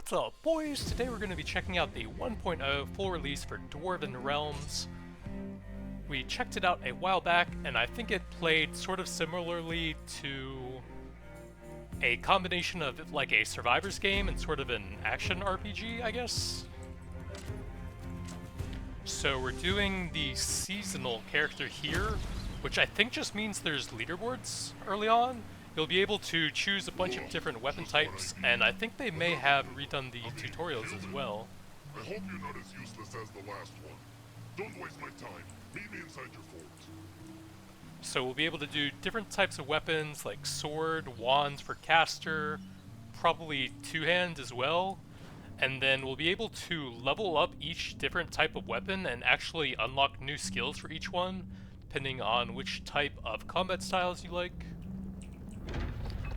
What's up, boys? Today we're going to be checking out the 1.0 full release for Dwarven Realms. We checked it out a while back, and I think it played sort of similarly to a combination of like a survivor's game and sort of an action RPG, I guess. So we're doing the seasonal character here, which I think just means there's leaderboards early on. You'll be able to choose a bunch of different weapon types, and I think they may have redone the tutorials as well. I hope you're not as useless as the last one. Don't waste my time. Meet me inside your fort. So we'll be able to do different types of weapons, like sword, wands for caster, probably two-hand as well, and then we'll be able to level up each different type of weapon and actually unlock new skills for each one, depending on which type of combat styles you like.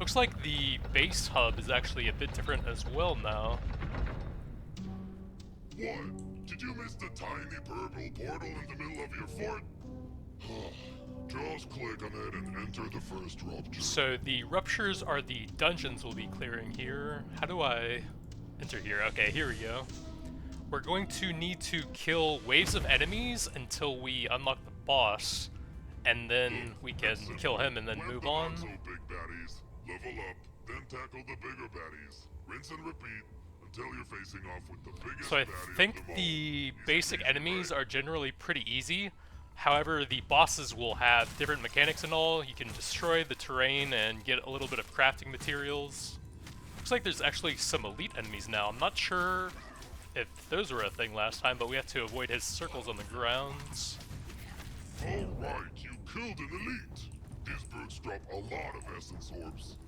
Looks like the base hub is actually a bit different as well now. What? Did you miss the tiny purple portal in the middle of your fort? Just click on it and enter the first rupture. So the ruptures are the dungeons we'll be clearing here. How do I enter here? Okay, here we go. We're going to need to kill waves of enemies until we unlock the boss, and then we can kill him and then move on. Big baddies. Level up, then tackle the bigger baddies. Rinse and repeat until you're facing off with the biggest So I baddie think of them all. the basic enemies are generally pretty easy. However, the bosses will have different mechanics and all. You can destroy the terrain and get a little bit of crafting materials. Looks like there's actually some elite enemies now. I'm not sure if those were a thing last time, but we have to avoid his circles on the grounds. Alright, you killed an elite. These brutes drop a lot of essence orbs.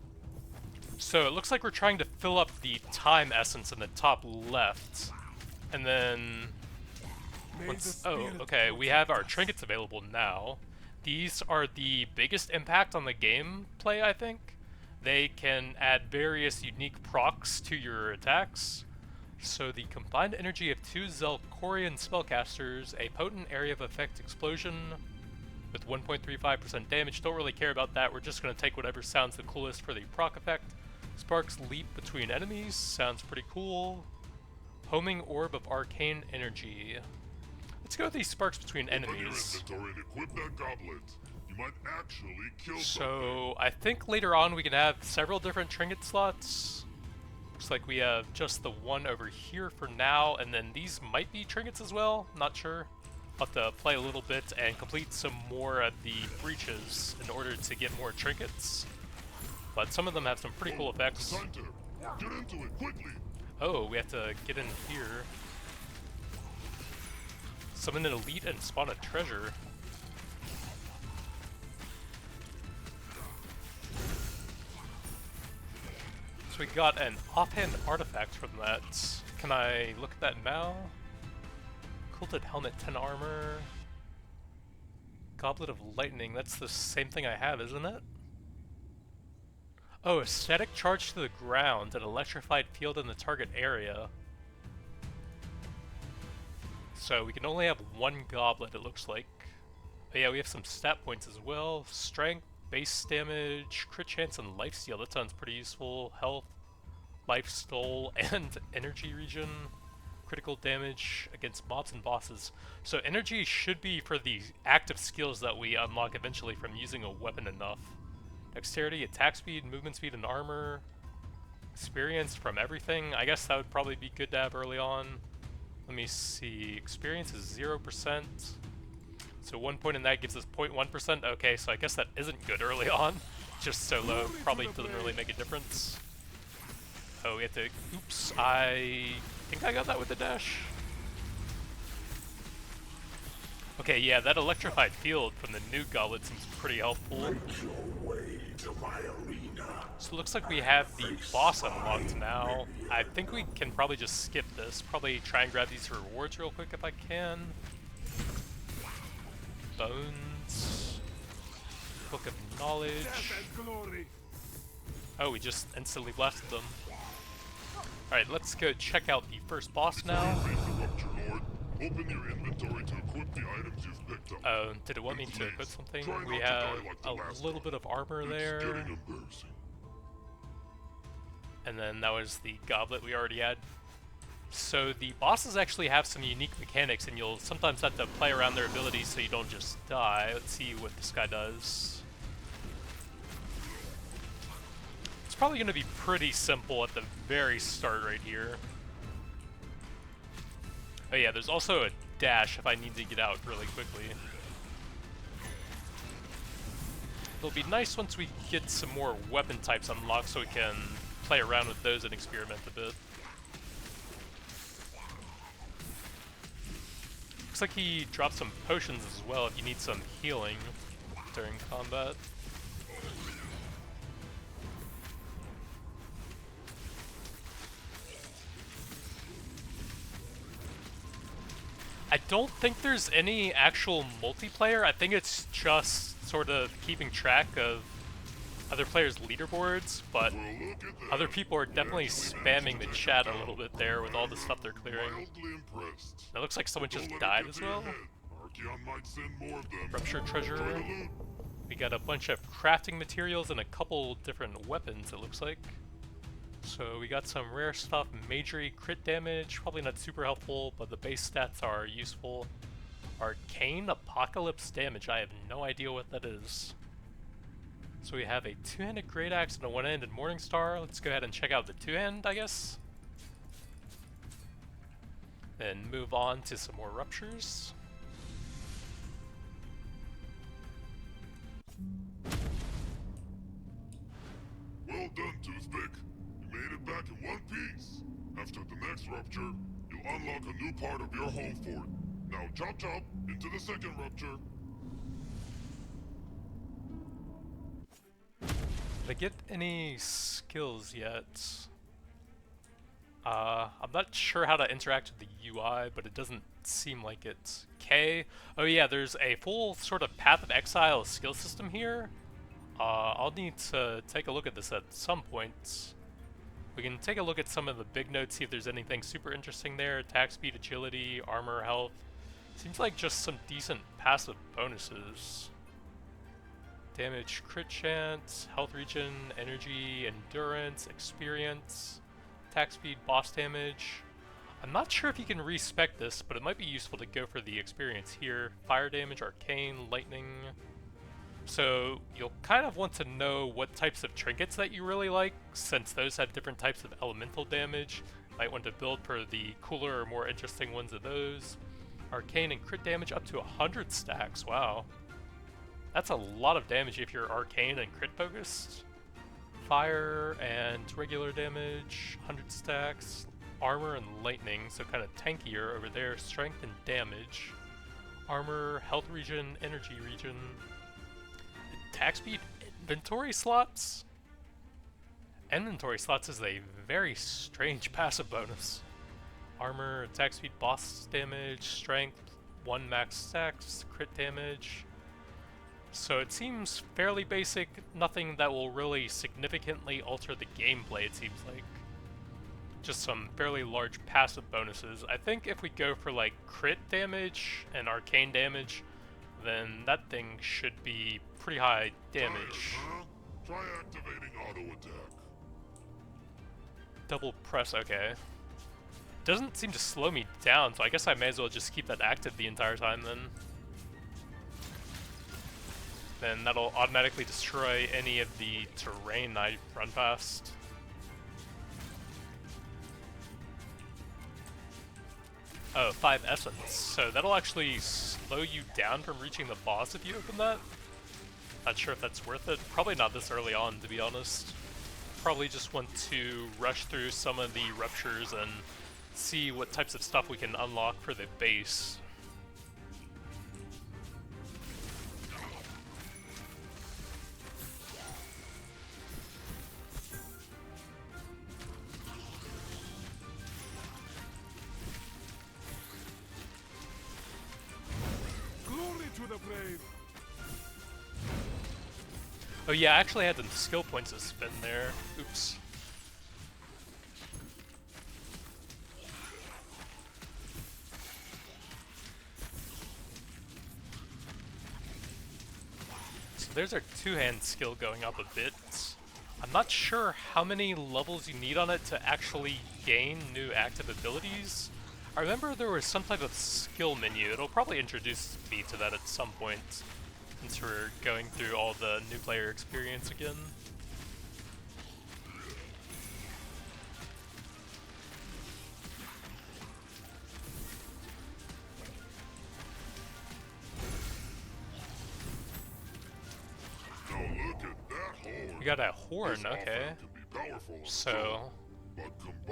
So it looks like we're trying to fill up the time essence in the top left. And then okay, we have our trinkets available now. These are the biggest impact on the gameplay, I think. They can add various unique procs to your attacks. So the combined energy of two Zelkorian spellcasters, a potent area of effect explosion with 1.35% damage. Don't really care about that. We're just going to take whatever sounds the coolest for the proc effect. Sparks leap between enemies. Sounds pretty cool. Homing orb of arcane energy. Let's go with these sparks between enemies. Open your inventory and equip that goblet. You might actually kill So I think later on we can have several different trinket slots. Looks like we have just the one over here for now, and then these might be trinkets as well. Not sure. I'll have to play a little bit and complete some more of the breaches in order to get more trinkets. But some of them have some pretty cool effects. Get into it quickly. Oh, we have to get in here. Summon an elite and spawn a treasure. So we got an offhand artifact from that. Can I look at that now? Quilted helmet, 10 armor. Goblet of lightning, that's the same thing I have, isn't it? Oh, a static charge to the ground, an electrified field in the target area. So we can only have one goblet, it looks like. But yeah, we have some stat points as well. Strength, base damage, crit chance, and lifesteal. That sounds pretty useful. Health, life stole, and energy regen. Critical damage against mobs and bosses. So energy should be for the active skills that we unlock eventually from using a weapon enough. Dexterity, attack speed, movement speed, and armor. Experience from everything. I guess that would probably be good to have early on. Let me see. Experience is 0%. So 1 point in that gives us 0.1%. Okay, so I guess that isn't good early on. Just so low. Probably doesn't really make a difference. Oh, we have to... Oops. I think I got that with the dash. Okay, yeah, that electrified field from the new goblet seems pretty helpful. So it looks like we have the boss unlocked now. I think we can probably just skip this. Probably try and grab these rewards real quick if I can. Bones. Book of Knowledge. Oh, we just instantly blasted them. Alright, let's go check out the first boss now. Open your inventory to equip the items you've picked up. Oh, did it want me to equip something? We have a little bit of armor there. And then that was the goblet we already had. So the bosses actually have some unique mechanics, and you'll sometimes have to play around their abilities so you don't just die. Let's see what this guy does. It's probably going to be pretty simple at the very start right here. Oh yeah, there's also a dash if I need to get out really quickly. It'll be nice once we get some more weapon types unlocked so we can play around with those and experiment a bit. Looks like he dropped some potions as well if you need some healing during combat. I don't think there's any actual multiplayer. I think it's just sort of keeping track of other players' leaderboards, but other people are definitely spamming the chat a little bit there with all the stuff they're clearing. It looks like someone just died as well. Rupture treasure. We got a bunch of crafting materials and a couple different weapons, it looks like. So we got some rare stuff, majory crit damage, probably not super helpful, but the base stats are useful. Arcane apocalypse damage, I have no idea what that is. So we have a two-handed great axe and a one-handed morning star. Let's go ahead and check out the two-hand, I guess. Then move on to some more ruptures. Well done, Toothpick. You made it back in one piece. After the next rupture, you'll unlock a new part of your home fort. Now chop chop into the second rupture. Did I get any skills yet? I'm not sure how to interact with the UI, but it doesn't seem like it. K. Oh yeah, there's a full sort of Path of Exile skill system here. I'll need to take a look at this at some point. We can take a look at some of the big notes, see if there's anything super interesting there. Attack speed, agility, armor, health. Seems like just some decent passive bonuses. Damage, crit chance, health regen, energy, endurance, experience, attack speed, boss damage. I'm not sure if you can respec this, but it might be useful to go for the experience here. Fire damage, arcane, lightning. So you'll kind of want to know what types of trinkets that you really like, since those have different types of elemental damage. Might want to build for the cooler or more interesting ones of those. Arcane and crit damage up to 100 stacks, wow. That's a lot of damage if you're arcane and crit focused. Fire and regular damage, 100 stacks. Armor and lightning, so kind of tankier over there. Strength and damage. Armor, health regen, energy regen. Attack speed, inventory slots? Inventory slots is a very strange passive bonus. Armor, attack speed, boss damage, strength, 1 max stacks, crit damage. So it seems fairly basic, nothing that will really significantly alter the gameplay, it seems like. Just some fairly large passive bonuses. I think if we go for like crit damage and arcane damage, then that thing should be pretty high damage. Try activating auto attack. Double press, okay. Doesn't seem to slow me down, so I guess I may as well just keep that active the entire time then. Then that'll automatically destroy any of the terrain I run past. Oh, 5 essence. So that'll actually slow you down from reaching the boss if you open that. Not sure if that's worth it. Probably not this early on, to be honest. Probably just want to rush through some of the ruptures and see what types of stuff we can unlock for the base. Oh yeah, I actually had the skill points to spend there. Oops. So there's our two-hand skill going up a bit. I'm I'm not sure how many levels you need on it to actually gain new active abilities. I remember there was some type of skill menu. It'll probably introduce me to that at some point, since we're going through all the new player experience again. We got a horn, okay. So,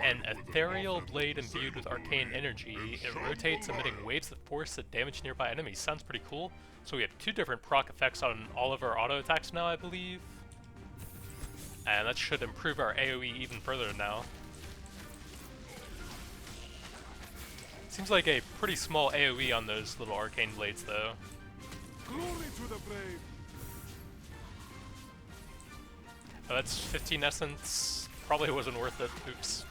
an ethereal blade imbued with arcane energy. It rotates, emitting waves of force that damage nearby enemies. Sounds pretty cool. So we have 2 different proc effects on all of our auto attacks now, I believe. And that should improve our AoE even further now. Seems like a pretty small AoE on those little arcane blades, though. Glory to the brave. Oh, that's 15 essence. Probably wasn't worth it. Oops.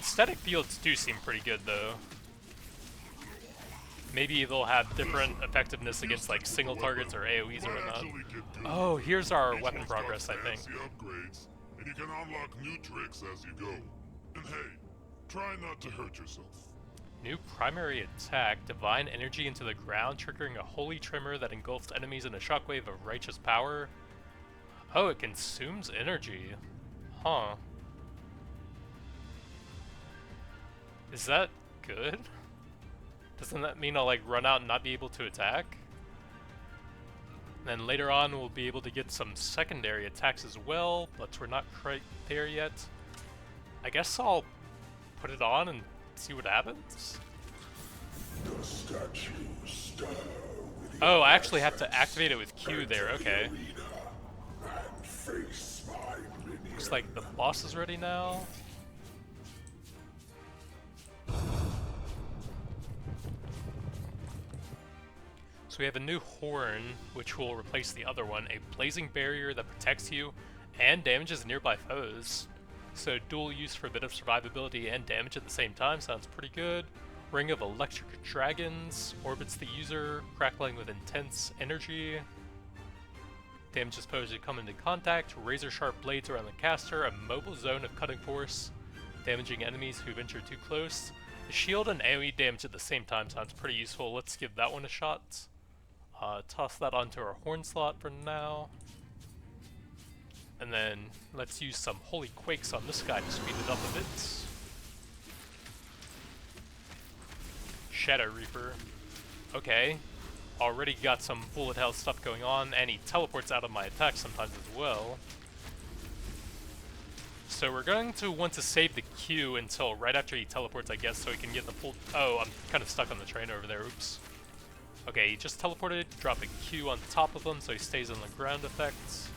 Static fields do seem pretty good, though. Maybe they'll have different effectiveness against like single targets or AoEs or whatnot. Oh, here's our weapon progress, I think. Upgrades, and you can unlock new tricks as you go. And hey, try not to hurt yourself. New primary attack, divine energy into the ground, triggering a holy tremor that engulfs enemies in a shockwave of righteous power. Oh, it consumes energy. Huh. Is that good? Doesn't that mean I'll like run out and not be able to attack? And then later on we'll be able to get some secondary attacks as well, but we're not quite there yet. I guess I'll put it on and see what happens. The statue stir with Oh, I actually have to activate it with Q there, okay. and face my Looks like the boss is ready now. So we have a new horn, which will replace the other one, a blazing barrier that protects you and damages nearby foes. So dual use for a bit of survivability and damage at the same time, sounds pretty good. Ring of electric dragons, orbits the user, crackling with intense energy. Damages foes who come into contact, razor sharp blades around the caster, a mobile zone of cutting force, damaging enemies who venture too close. The shield and AoE damage at the same time sounds pretty useful, let's give that one a shot. Toss that onto our horn slot for now. And then let's use some holy quakes on this guy to speed it up a bit. Shadow Reaper. Okay. Already got some bullet hell stuff going on, and he teleports out of my attack sometimes as well. So we're going to want to save the Q until right after he teleports, I guess, so he can get the full... Oh, I'm kind of stuck on the train over there, oops. Okay, he just teleported, drop a Q on top of him so he stays on the ground effects.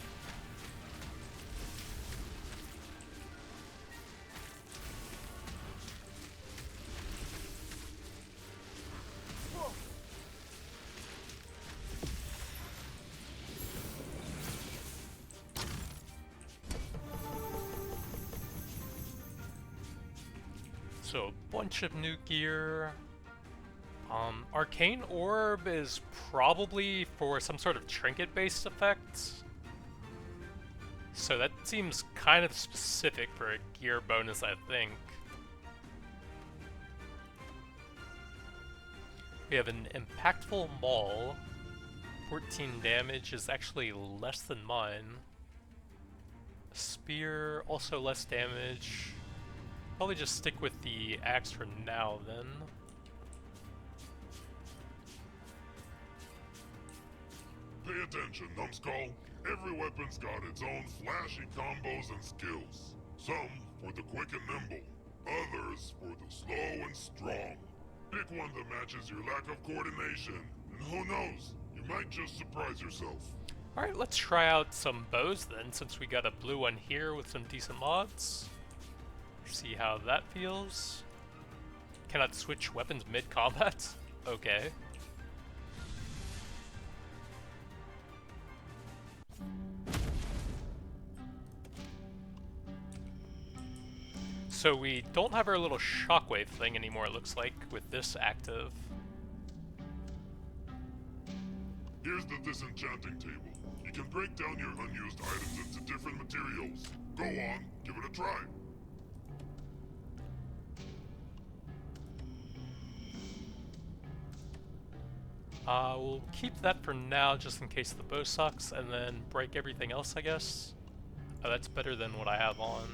So a bunch of new gear. Arcane Orb is probably for some sort of trinket-based effect. So that seems kind of specific for a gear bonus, I think. We have an Impactful Maul. 14 damage is actually less than mine. A spear, also less damage. Probably just stick with the axe for now, then. Pay attention, numbskull. Every weapon's got its own flashy combos and skills. Some for the quick and nimble, others for the slow and strong. Pick one that matches your lack of coordination, and who knows, you might just surprise yourself. Alright, let's try out some bows then, since we got a blue one here with some decent mods. See how that feels. Cannot switch weapons mid-combat? Okay. So we don't have our little shockwave thing anymore, it looks like, with this active. Here's the disenchanting table. You can break down your unused items into different materials. Go on, give it a try. We'll keep that for now just in case the bow sucks, and then break everything else, I guess. Oh, that's better than what I have on.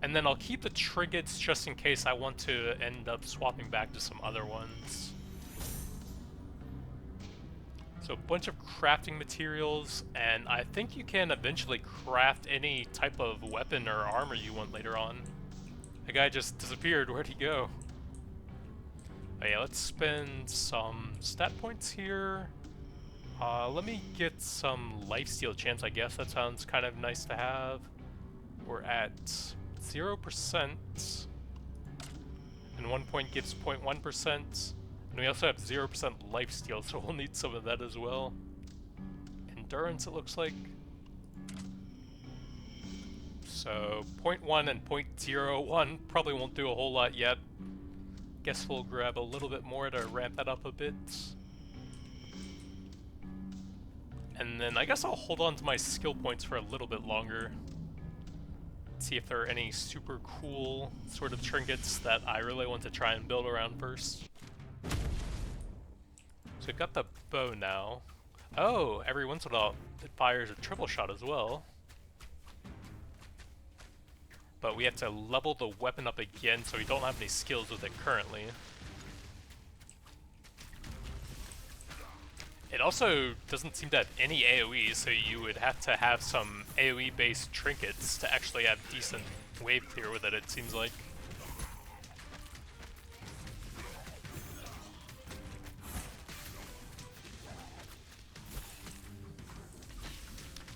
And then I'll keep the trinkets just in case I want to end up swapping back to some other ones. So a bunch of crafting materials, and I think you can eventually craft any type of weapon or armor you want later on. The guy just disappeared, where'd he go? Oh yeah, let's spend some stat points here. Let me get some lifesteal chance, I guess. That sounds kind of nice to have. We're at 0%. And 1 point gives 0.1%. And we also have 0% lifesteal, so we'll need some of that as well. Endurance, it looks like. So 0.1 and 0.01 probably won't do a whole lot yet. Guess we'll grab a little bit more to ramp that up a bit. And then I guess I'll hold on to my skill points for a little bit longer. See if there are any super cool sort of trinkets that I really want to try and build around first. So we've got the bow now. Oh, every once in a while it fires a triple shot as well. But we have to level the weapon up again, so we don't have any skills with it currently. It also doesn't seem to have any AoE, so you would have to have some AoE-based trinkets to actually have decent wave clear with it, it seems like.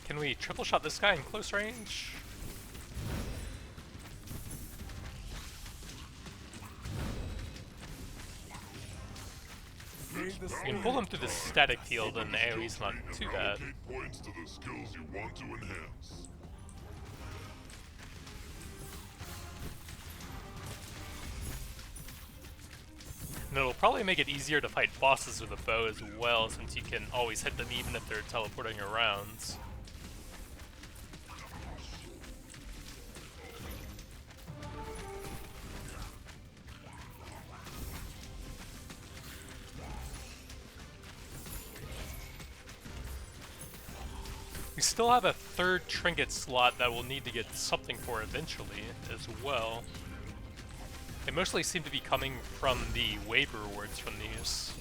Can we triple shot this guy in close range? You can pull them through the static field and the AoE's not too bad. Points to the skills you want to enhance. And it'll probably make it easier to fight bosses with a bow as well, since you can always hit them even if they're teleporting around. We still have a third trinket slot that we'll need to get something for eventually as well. They mostly seem to be coming from the wave rewards from these.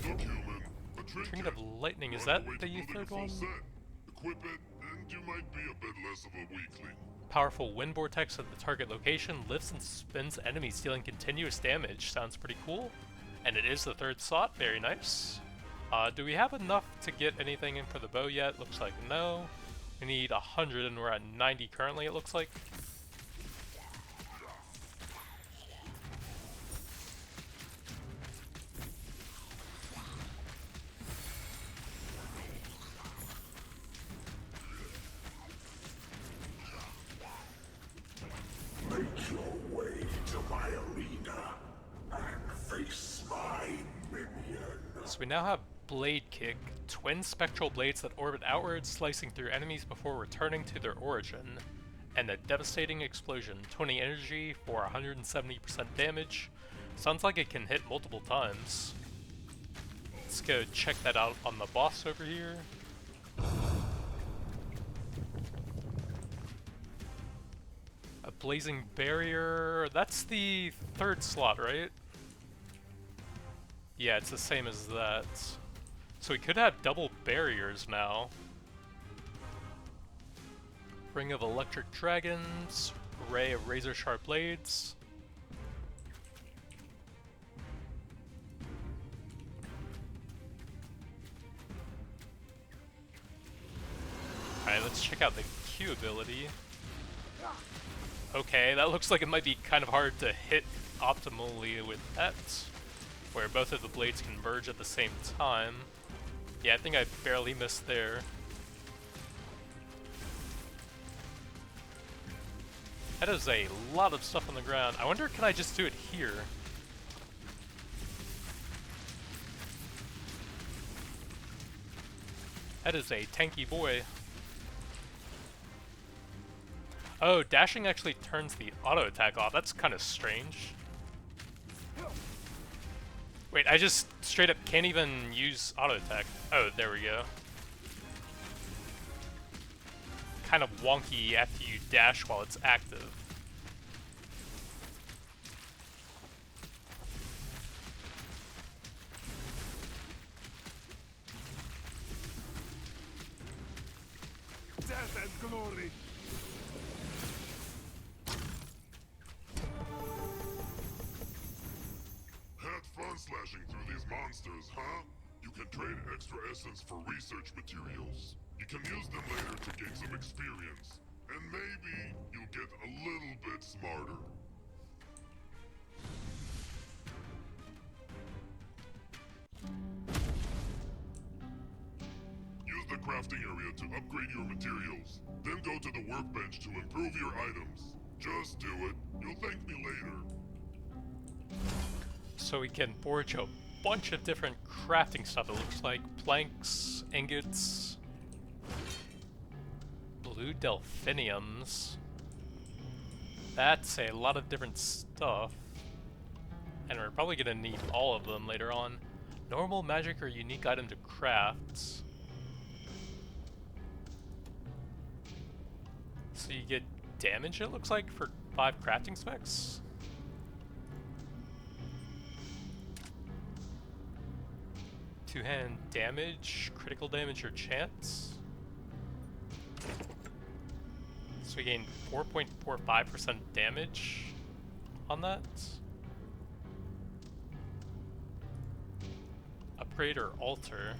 Look, human, a Trinket of Lightning, is that the third one? Equip it, and you might be a bit less of a weakling. Powerful wind vortex at the target location lifts and spins enemies, dealing continuous damage. Sounds pretty cool. And it is the third slot, very nice. Do we have enough to get anything in for the bow yet? Looks like no. We need 100 and we're at 90 currently, it looks like. Make your way to my arena and face my minion. So we now have Blade Kick, twin spectral blades that orbit outwards, slicing through enemies before returning to their origin, and a devastating explosion, 20 energy for 170% damage. Sounds like it can hit multiple times. Let's go check that out on the boss over here. A blazing barrier, that's the third slot, right? Yeah, it's the same as that. So we could have double barriers now. Ring of Electric Dragons, Ray of Razor Sharp Blades. Alright, let's check out the Q ability. Okay, that looks like it might be kind of hard to hit optimally with that, where both of the blades converge at the same time. Yeah, I think I barely missed there. That is a lot of stuff on the ground. I wonder, can I just do it here? That is a tanky boy. Oh, dashing actually turns the auto attack off. That's kind of strange. Wait, I just straight up can't even use auto attack. Oh, there we go. Kind of wonky after you dash while it's active. Death and glory. Had fun slashing through these monsters, huh? You can trade extra essence for research materials. You can use them later to gain some experience. And maybe you'll get a little bit smarter. Use the crafting area to upgrade your materials. Then go to the workbench to improve your items. Just do it. You'll thank me later. So we can forge a bunch of different crafting stuff, it looks like. Planks, ingots, blue delphiniums. That's a lot of different stuff. And we're probably gonna need all of them later on. Normal, magic, or unique item to craft. So you get damage, it looks like, for 5 crafting specs? Two-hand damage, critical damage, or chance? So we gain 4.45% damage on that. Upgrade or alter.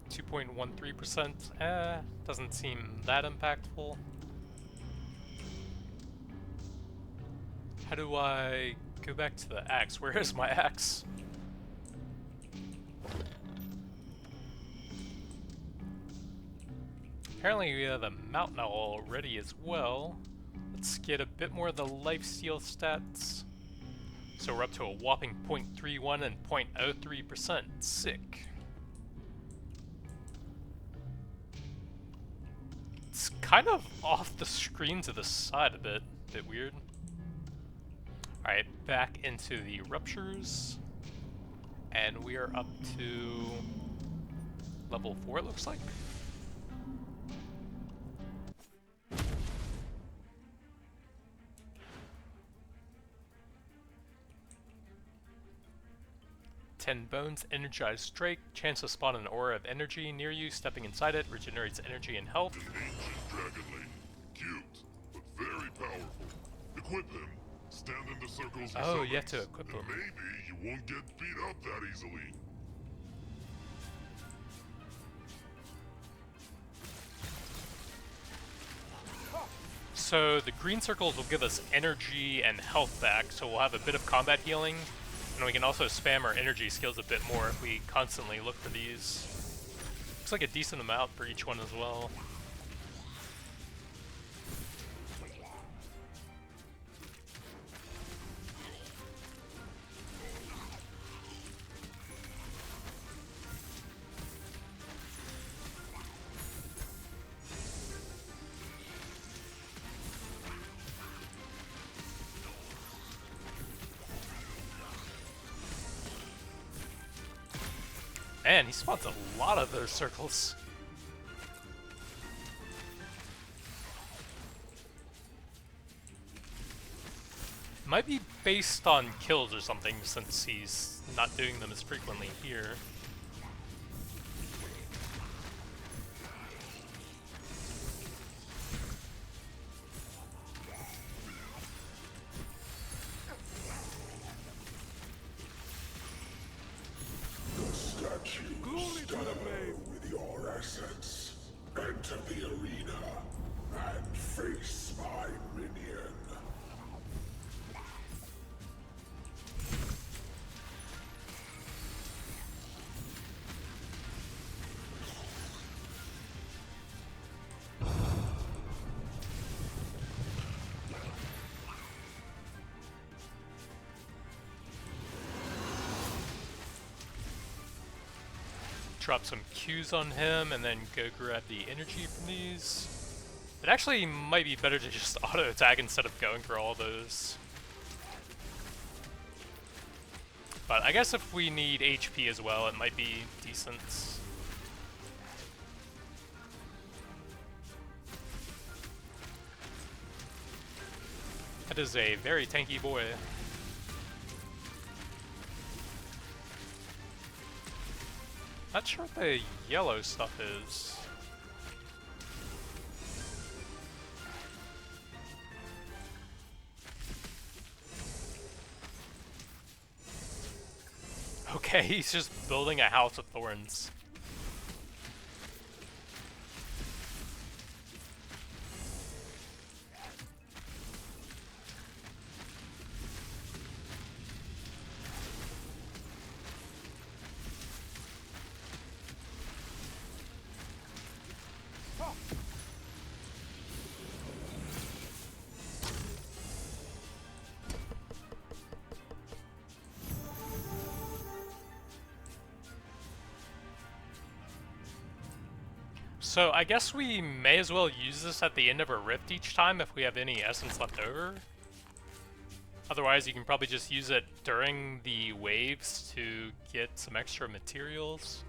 2.13%. Doesn't seem that impactful. How do I go back to the axe? Where is my axe? Apparently we have a mountain owl already as well. Let's get a bit more of the lifesteal stats. So we're up to a whopping 0.31 and 0.03%. Sick. It's kind of off the screen to the side a bit weird. Alright, back into the ruptures. And we are up to level 4, it looks like. Ten bones, energized Drake, chance to spawn an aura of energy near you, stepping inside it, regenerates energy and health. An ancient dragon lady. Cute, but very powerful. Equip him, stand in the circles he Oh, you have summons, to equip and him. maybe you won't get beat up that easily. So the green circles will give us energy and health back, so we'll have a bit of combat healing, and we can also spam our energy skills a bit more if we constantly look for these. Looks like a decent amount for each one as well. Man, he spawns a lot of those circles. Might be based on kills or something, since he's not doing them as frequently here. Glory to the blade with your assets. Enter the arena and face my minion. drop some Qs on him and then go grab the energy from these. It actually might be better to just auto attack instead of going for all those. But I guess if we need HP as well, it might be decent. That is a very tanky boy. Not sure what the yellow stuff is. Okay, he's just building a house of thorns. So I guess we may as well use this at the end of a rift each time if we have any essence left over. Otherwise you can probably just use it during the waves to get some extra materials.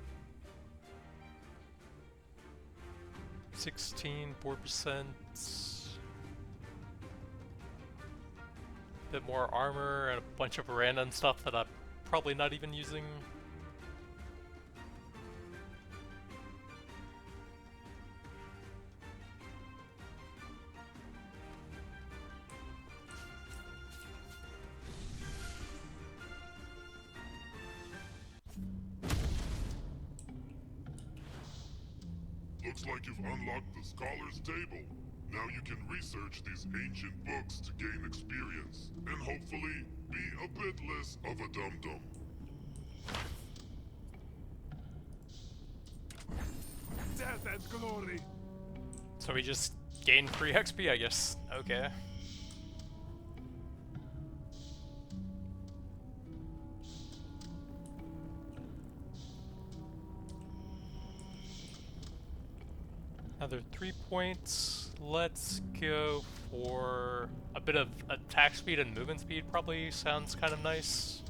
16, 4%. Bit more armor and a bunch of random stuff that I'm probably not even using. Looks like you've unlocked the Scholar's Table. Now you can research these ancient books to gain experience, and hopefully be a bit less of a dum-dum. Death and glory. So we just gain free XP, I guess. Okay. Another 3 points. Let's go for a bit of attack speed and movement speed. Probably sounds kind of nice.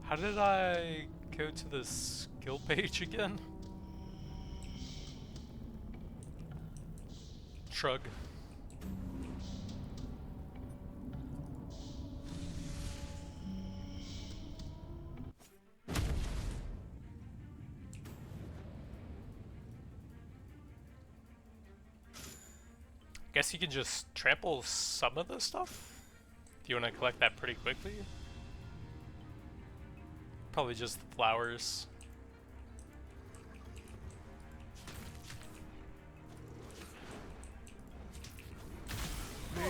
How did I go to the skill page again? Shrug. Guess you can just trample some of this stuff if you want to collect that pretty quickly. Probably just the flowers.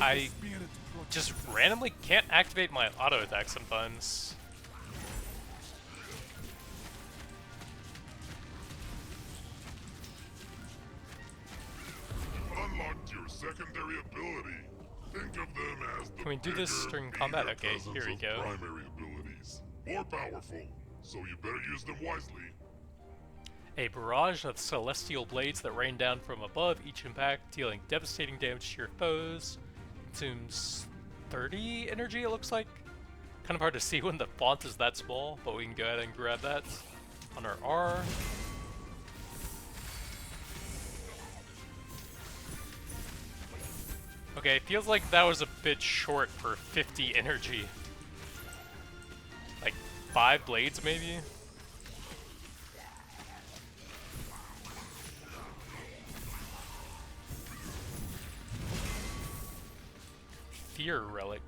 I just randomly can't activate my auto attack sometimes. Unlocked your secondary ability. Think of them as the Can we do this bigger, during combat? meaner Okay, cousins here we of go. Primary abilities. More powerful, so you better use them wisely. A barrage of celestial blades that rain down from above each impact, dealing devastating damage to your foes. Consumes 30 energy, it looks like. Kind of hard to see when the font is that small, but we can go ahead and grab that on our R. Okay, feels like that was a bit short for 50 energy. Like 5 blades maybe? Fear relic.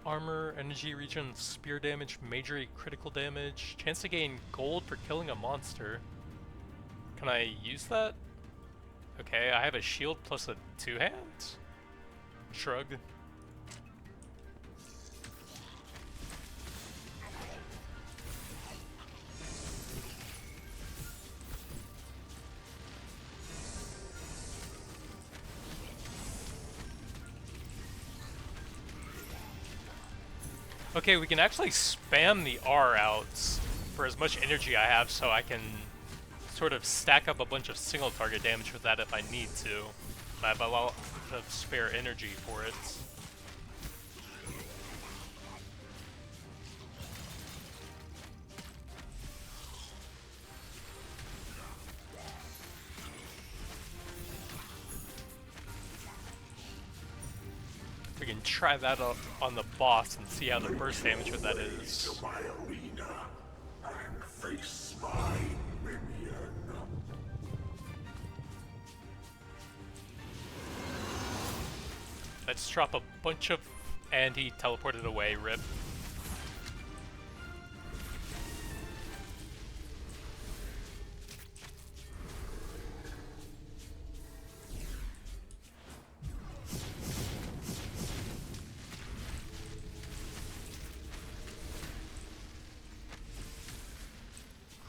Armor, energy regen, spear damage, major critical damage. Chance to gain gold for killing a monster. Can I use that? Okay, I have a shield plus a 2-hand? Shrug. Okay, we can actually spam the R outs for as much energy I have, so I can sort of stack up a bunch of single target damage with that if I need to. I have a lot of spare energy for it. We can try that up on the boss and see how the burst damage with that is. To my arena and face my minion. Let's drop a bunch of... and he teleported away, rip.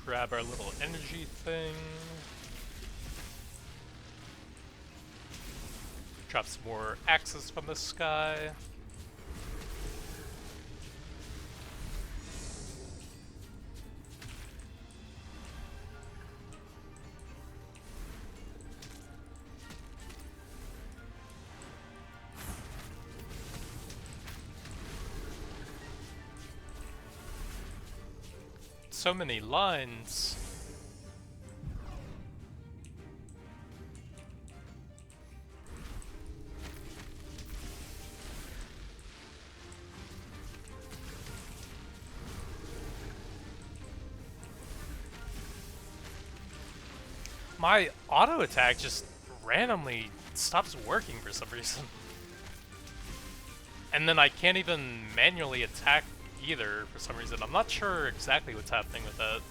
Grab our little energy thing. Drop some more axes from the sky. So many lines. My auto attack just randomly stops working for some reason. And then I can't even manually attack either for some reason. I'm not sure exactly what's happening with that.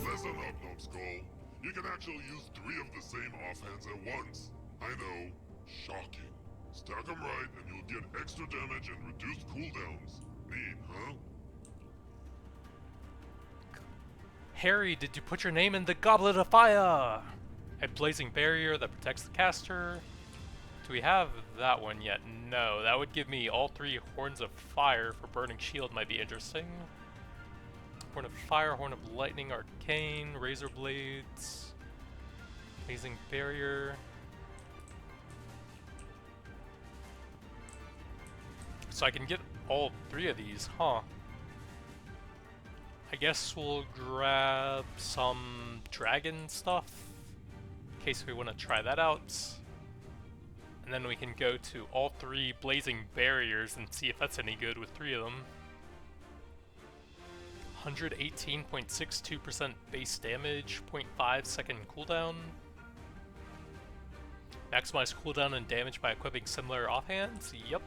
Listen up, numbskull. You can actually use 3 of the same offhands at once. I know. Shocking. Stack them right and you'll get extra damage and reduced cooldowns. Neat, huh? Harry, did you put your name in the Goblet of Fire? A blazing barrier that protects the caster. Do we have that one yet? No, that would give me all 3 horns of fire for burning shield, might be interesting. Horn of fire, horn of lightning, arcane, razor blades, blazing barrier. So I can get all 3 of these, huh? I guess we'll grab some dragon stuff in case we want to try that out. And then we can go to all 3 blazing barriers and see if that's any good with 3 of them. 118.62% base damage, 0.5 second cooldown. Maximize cooldown and damage by equipping similar offhands? Yep.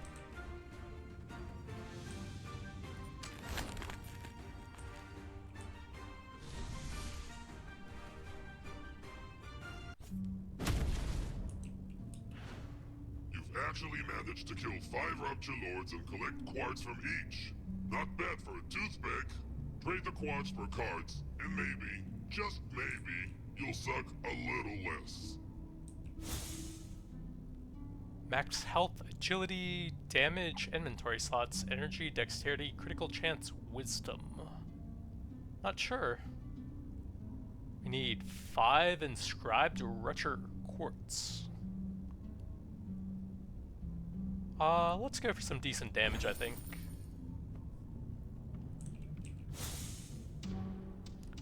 Actually managed to kill 5 Rupture Lords and collect quartz from each. Not bad for a toothpick. Trade the quartz for cards, and maybe, just maybe, you'll suck a little less. Max health, agility, damage, inventory slots, energy, dexterity, critical chance, wisdom. Not sure. We need 5 inscribed Rupture quartz. Let's go for some decent damage, I think.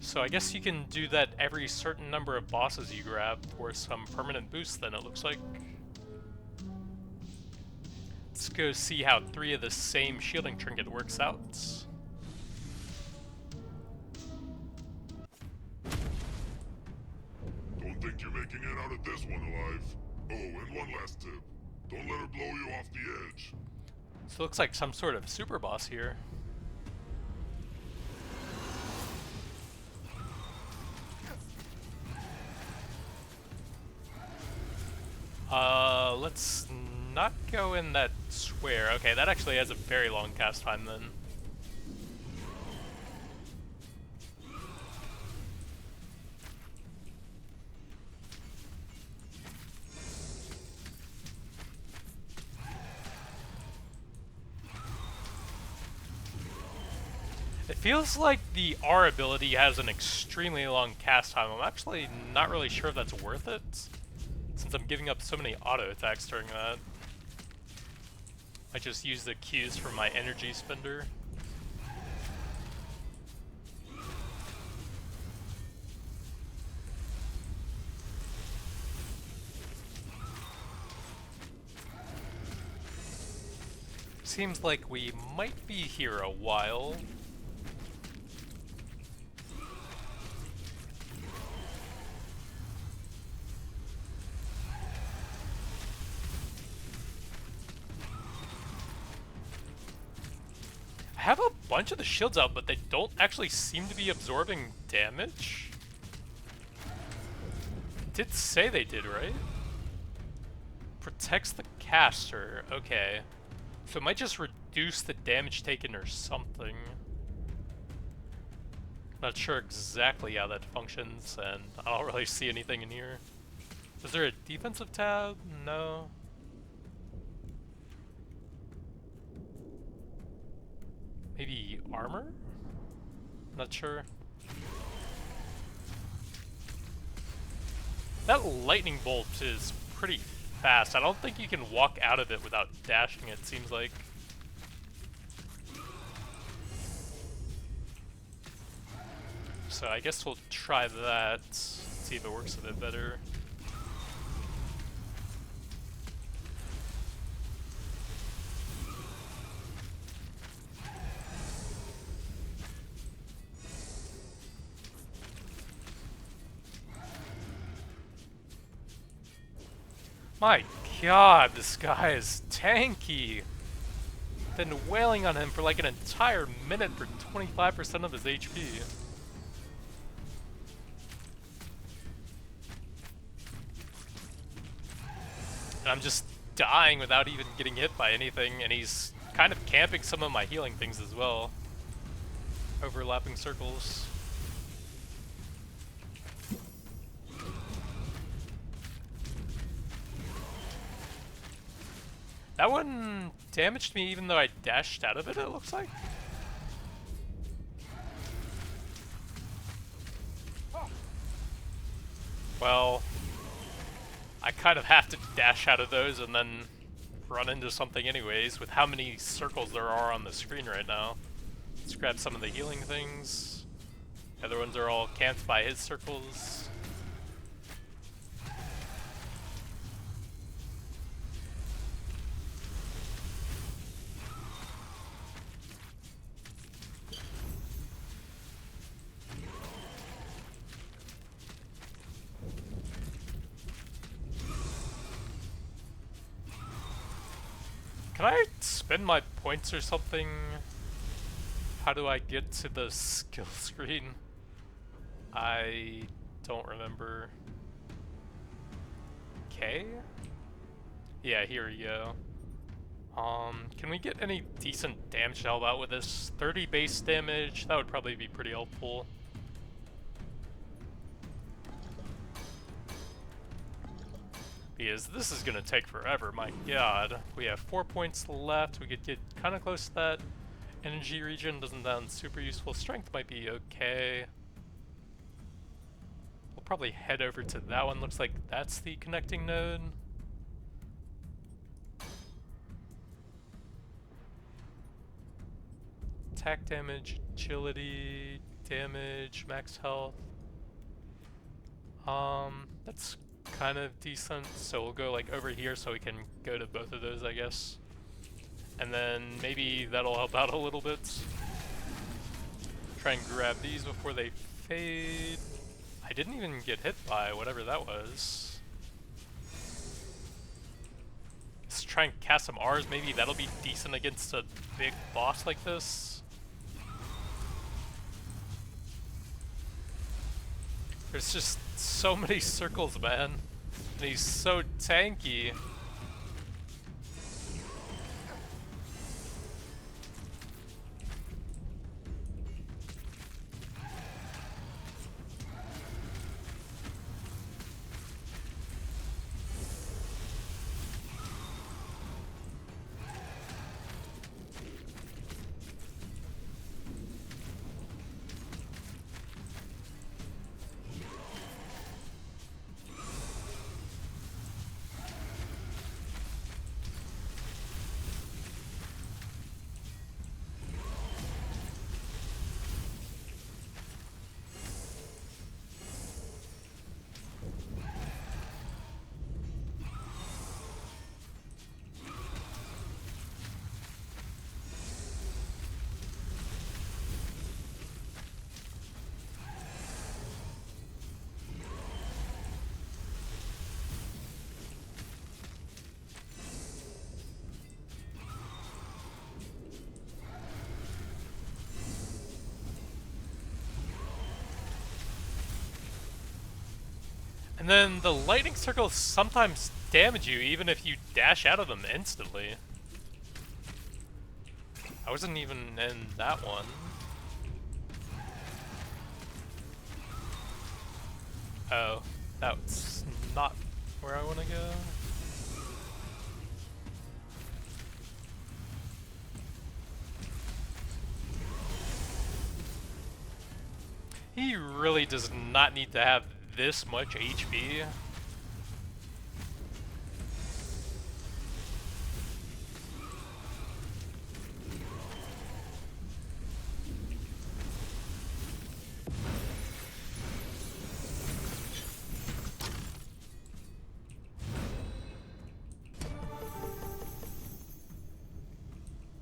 So I guess you can do that every certain number of bosses you grab for some permanent boost then, it looks like. Let's go see how 3 of the same shielding trinket works out. Don't think you're making it out of this one alive. Oh, and one last tip. Don't let her blow you off the edge. So it looks like some sort of super boss here. Let's not go in that square. Okay, that actually has a very long cast time then. feels like the R ability has an extremely long cast time. I'm actually not really sure if that's worth it, since I'm giving up so many auto attacks during that. I just use the Qs for my energy spender. Seems like we might be here a while. I have a bunch of the shields out, but they don't actually seem to be absorbing damage. It did say they did, right? Protects the caster, okay. So it might just reduce the damage taken or something. Not sure exactly how that functions, and I don't really see anything in here. Is there a defensive tab? No. Maybe armor? Not sure. That lightning bolt is pretty fast. I don't think you can walk out of it without dashing, it seems like. So I guess we'll try that, see if it works a bit better. My god, this guy is tanky. Been wailing on him for like an entire minute for 25% of his HP. And I'm just dying without even getting hit by anything, and he's kind of camping some of my healing things as well. Overlapping circles. That one damaged me even though I dashed out of it, it looks like. Well, I kind of have to dash out of those and then run into something anyways, with how many circles there are on the screen right now. Let's grab some of the healing things. The other ones are all camped by his circles. Can I spend my points or something? How do I get to the skill screen? I don't remember. Okay? Yeah, here we go. Can we get any decent damage to help out with this? 30 base damage, that would probably be pretty helpful. Because this is gonna take forever, my god. We have 4 points left, we could get kinda close to that. Energy regen doesn't sound super useful. Strength might be okay. We'll probably head over to that one, looks like that's the connecting node. Attack damage, agility, damage, max health. That's kind of decent, so we'll go like over here so we can go to both of those, I guess. And then maybe that'll help out a little bit. Try and grab these before they fade. I didn't even get hit by whatever that was. Let's try and cast some R's, maybe that'll be decent against a big boss like this. There's just so many circles, man. And he's so tanky. And then the lightning circles sometimes damage you even if you dash out of them instantly. I wasn't even in that one. Oh, that's not where I want to go. He really does not need to have this much HP.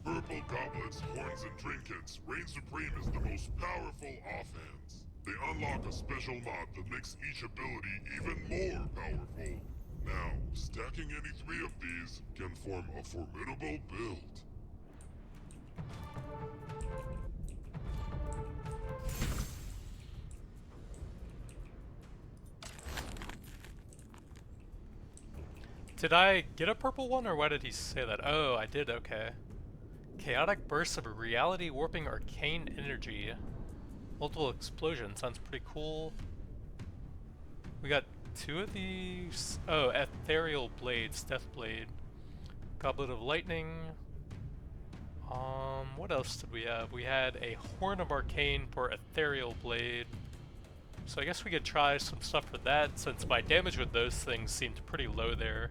Purple goblets, horns, and trinkets reign supreme as the most powerful offhands. They unlock a special mod that makes each ability even more powerful. Now, stacking any 3 of these can form a formidable build. Did I get a purple one, or why did he say that? Oh, I did, okay. Chaotic bursts of reality warping arcane energy. Multiple explosions, sounds pretty cool. We got 2 of these. Oh, ethereal blades, death blade. Goblet of lightning. What else did we have? We had a horn of arcane for ethereal blade. So I guess we could try some stuff for that, since my damage with those things seemed pretty low there.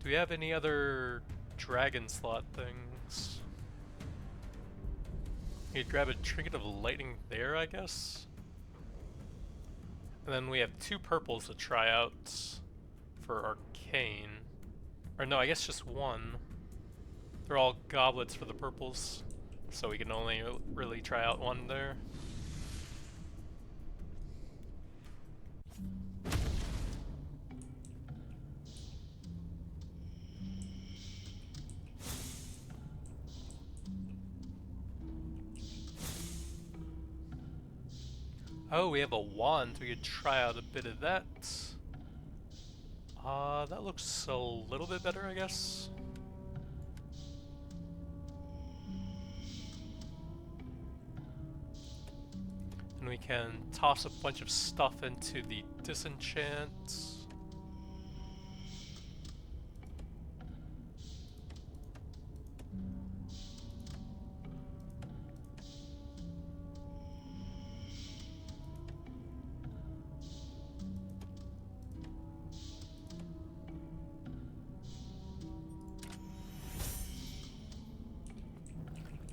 Do we have any other dragon slot things? You could grab a trinket of lightning there, I guess? And then we have 2 purples to try out for arcane. Or no, I guess just 1. They're all goblets for the purples, so we can only really try out 1 there. Oh, we have a wand. We could try out a bit of that. That looks a little bit better, I guess. And we can toss a bunch of stuff into the disenchant.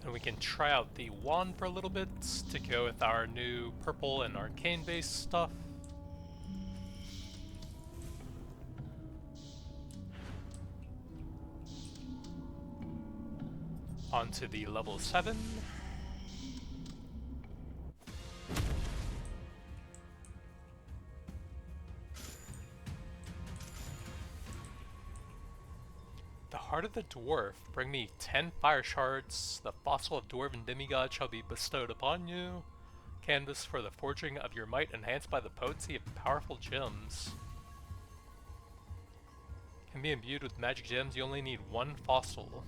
And we can try out the wand for a little bit to go with our new purple and arcane based stuff. Onto the level 7. The heart of the dwarf. Bring me 10 fire shards. The fossil of dwarven demigod shall be bestowed upon you. Canvas for the forging of your might, enhanced by the potency of powerful gems. Can be imbued with magic gems. You only need 1 fossil.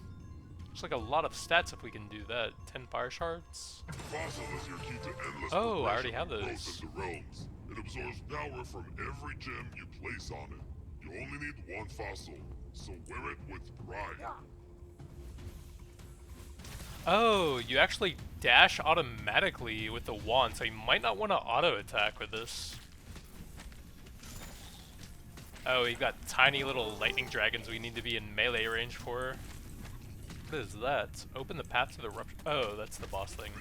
Looks like a lot of stats if we can do that. 10 fire shards. Fossil is your key to endless Oh, I already progression have and growth those. into realms. It absorbs power from every gem you place on it. You only need 1 fossil, so wear it with pride. Oh, you actually dash automatically with the wand, so you might not want to auto attack with this. Oh, we've got tiny little lightning dragons we need to be in melee range for. What is that? Open the path to the rupture. Oh, that's the boss thing.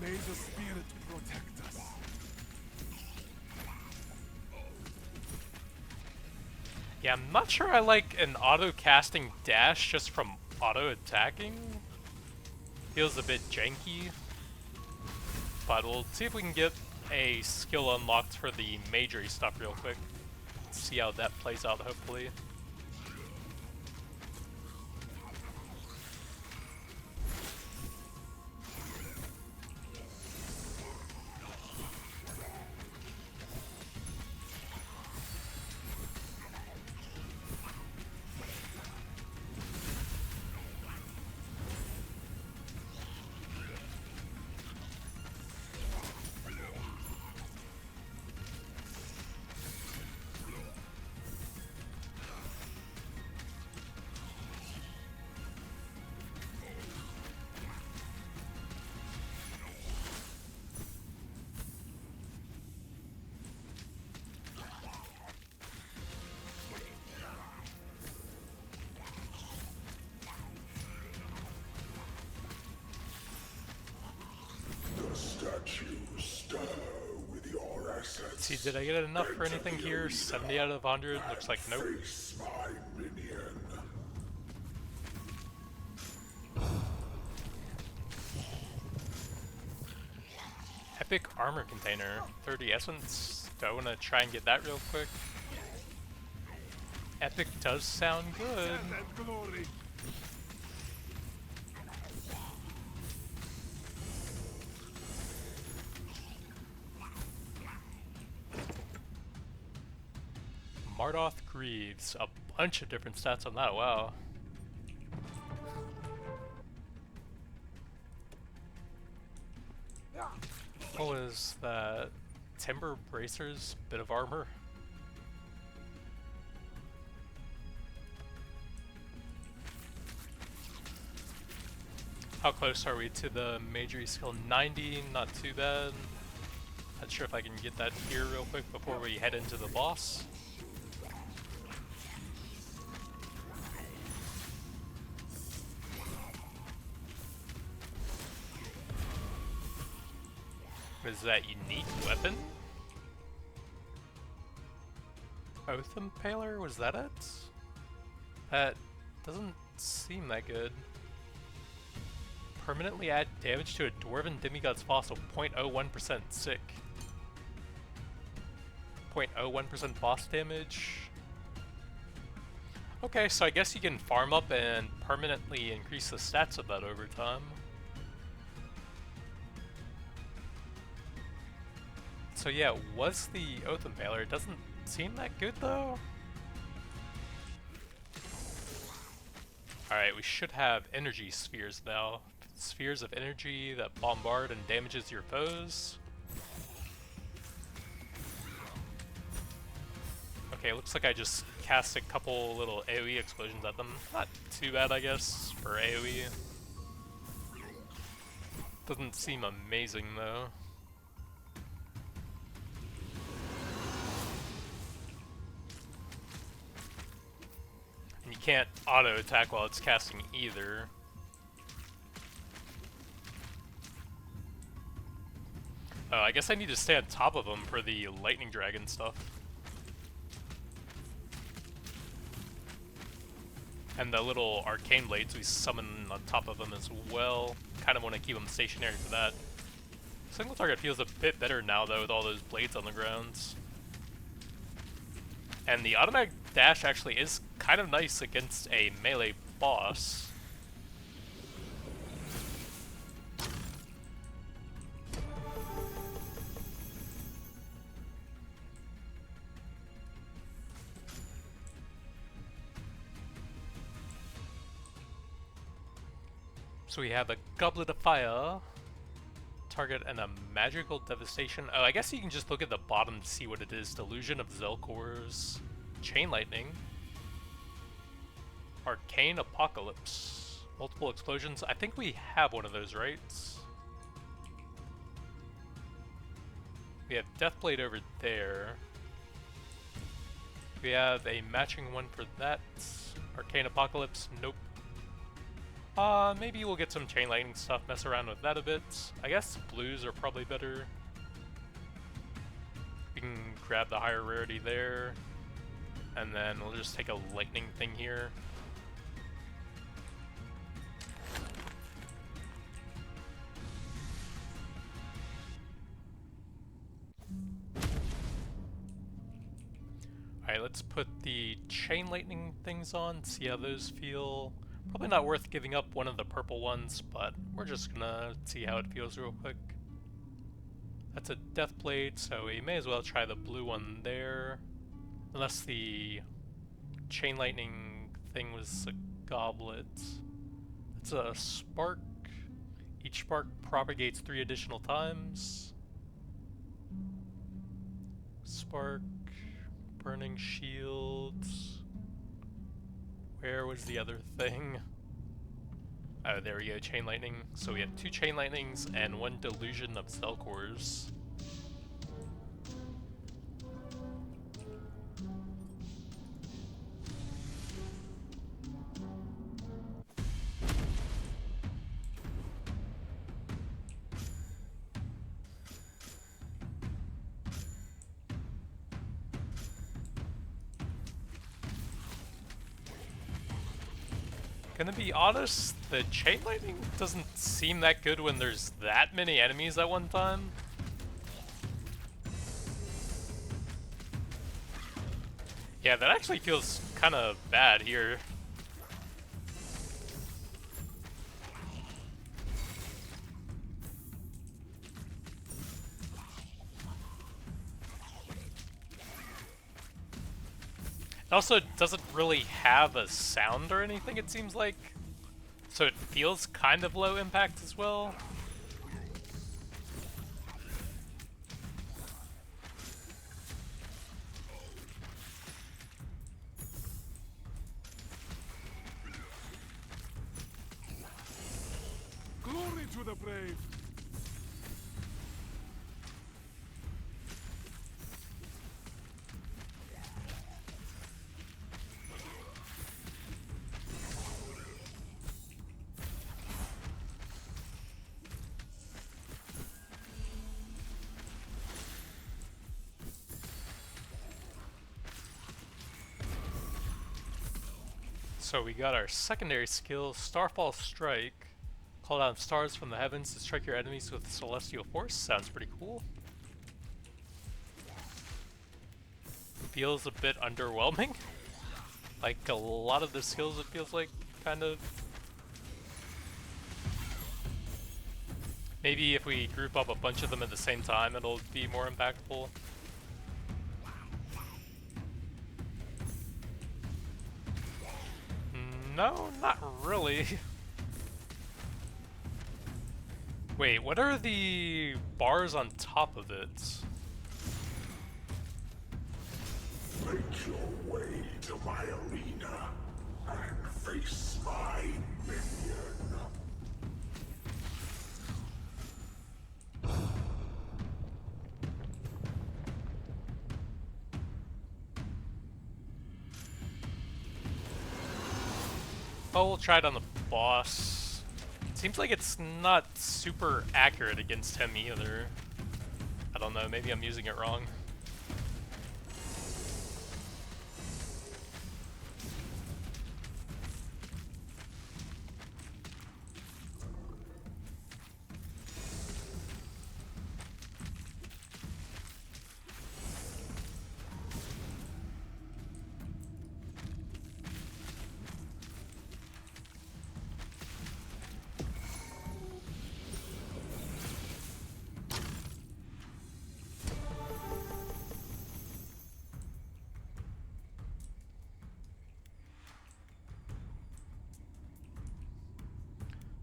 May the spirit protect us. Yeah, I'm not sure I like an auto-casting dash just from auto-attacking. Feels a bit janky. But we'll see if we can get a skill unlocked for the majory stuff real quick. See how that plays out, hopefully. Let's see, did I get enough for anything here? 70 out of 100? Looks like nope. Face my minion. Epic armor container, 30 essence. Do I want to try and get that real quick? Epic does sound good. Glory. Mardoth Greaves, a bunch of different stats on that, wow. What was that? Timber bracers, bit of armor. How close are we to the majory skill? 90, not too bad. Not sure if I can get that here real quick before we head into the boss. Is that unique weapon? Oath Impaler, was that it? That doesn't seem that good. Permanently add damage to a Dwarven demigod's fossil, 0.01%, sick. 0.01% boss damage. Okay, so I guess you can farm up and permanently increase the stats of that over time. So yeah, it was the Oath Impaler. It doesn't seem that good though. Alright, we should have energy spheres now. Spheres of energy that bombard and damages your foes. Okay, looks like I just cast a couple little AoE explosions at them. Not too bad, I guess, for AoE. Doesn't seem amazing though. And you can't auto attack while it's casting either. Oh, I guess I need to stay on top of them for the lightning dragon stuff. And the little arcane blades we summon on top of them as well. Kind of want to keep them stationary for that. Single target feels a bit better now though with all those blades on the ground. And the automatic dash actually is kind of nice against a melee boss. So we have a Goblet of Fire, target, and a Magical Devastation. Oh, I guess you can just look at the bottom to see what it is. Delusion of Zelkor's, Chain Lightning, Arcane Apocalypse, multiple explosions. I think we have one of those, right? We have Deathblade over there. We have a matching one for that. Arcane Apocalypse, nope. Maybe we'll get some chain lightning stuff, mess around with that a bit. I guess blues are probably better. We can grab the higher rarity there. And then we'll just take a lightning thing here. Alright, let's put the chain lightning things on, see how those feel. Probably not worth giving up one of the purple ones, but we're just gonna see how it feels real quick. That's a Deathblade, so we may as well try the blue one there. Unless the chain lightning thing was a goblet. It's a spark. Each spark propagates 3 additional times. Spark, burning shields. Where was the other thing? Oh, there we go, chain lightning. So we have 2 chain lightnings and 1 delusion of Zelkor's. Gonna be honest, the chain lightning doesn't seem that good when there's that many enemies at one time. Yeah, that actually feels kind of bad here. It also doesn't really have a sound or anything, it seems like. So it feels kind of low impact as well. Glory to the brave! So we got our secondary skill, Starfall Strike. Call down stars from the heavens to strike your enemies with celestial force. Sounds pretty cool. Feels a bit underwhelming. Like a lot of the skills, it feels like, kind of. Maybe if we group up a bunch of them at the same time, it'll be more impactful. No, not really. Wait, what are the bars on top of it? Make your way to my arena and face my minion. Oh, we'll try it on the boss. Seems like it's not super accurate against him either. I don't know, maybe I'm using it wrong.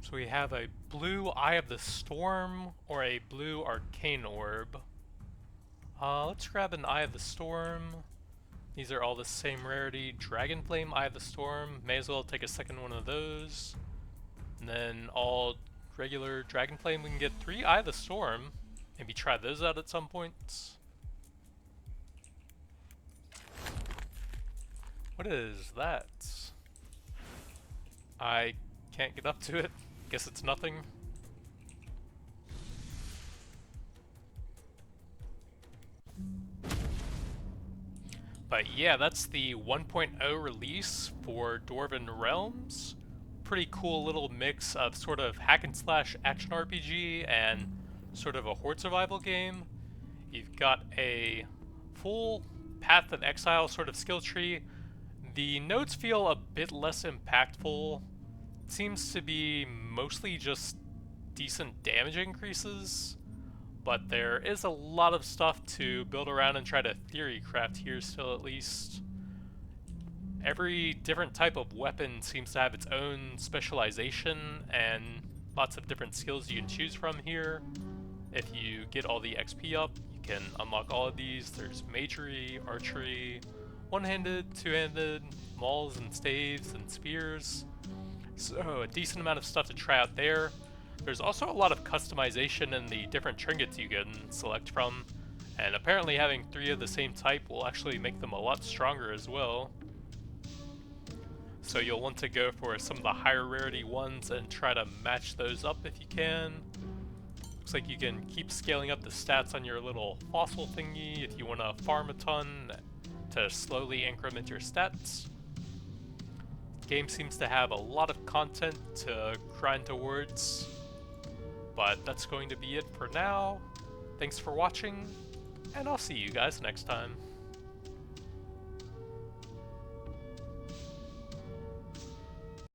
So we have a blue Eye of the Storm or a blue Arcane Orb. Let's grab an Eye of the Storm. These are all the same rarity. Dragon Flame, Eye of the Storm. May as well take a second one of those. And then all regular Dragon Flame, we can get 3 Eye of the Storm. Maybe try those out at some point. What is that? I can't get up to it. Guess it's nothing. But yeah, that's the 1.0 release for Dwarven Realms. Pretty cool little mix of sort of hack and slash action RPG and sort of a horde survival game. You've got a full Path of Exile sort of skill tree. The nodes feel a bit less impactful. Seems to be mostly just decent damage increases, but there is a lot of stuff to build around and try to theory craft here still at least. Every different type of weapon seems to have its own specialization and lots of different skills you can choose from here. If you get all the XP up, you can unlock all of these. There's magery, archery, one-handed, two-handed, mauls and staves and spears. So a decent amount of stuff to try out there. There's also a lot of customization in the different trinkets you can select from, and apparently having 3 of the same type will actually make them a lot stronger as well. So you'll want to go for some of the higher rarity ones and try to match those up if you can. Looks like you can keep scaling up the stats on your little fossil thingy if you want to farm a ton to slowly increment your stats. Game seems to have a lot of content to grind towards, but that's going to be it for now. Thanks for watching, and I'll see you guys next time.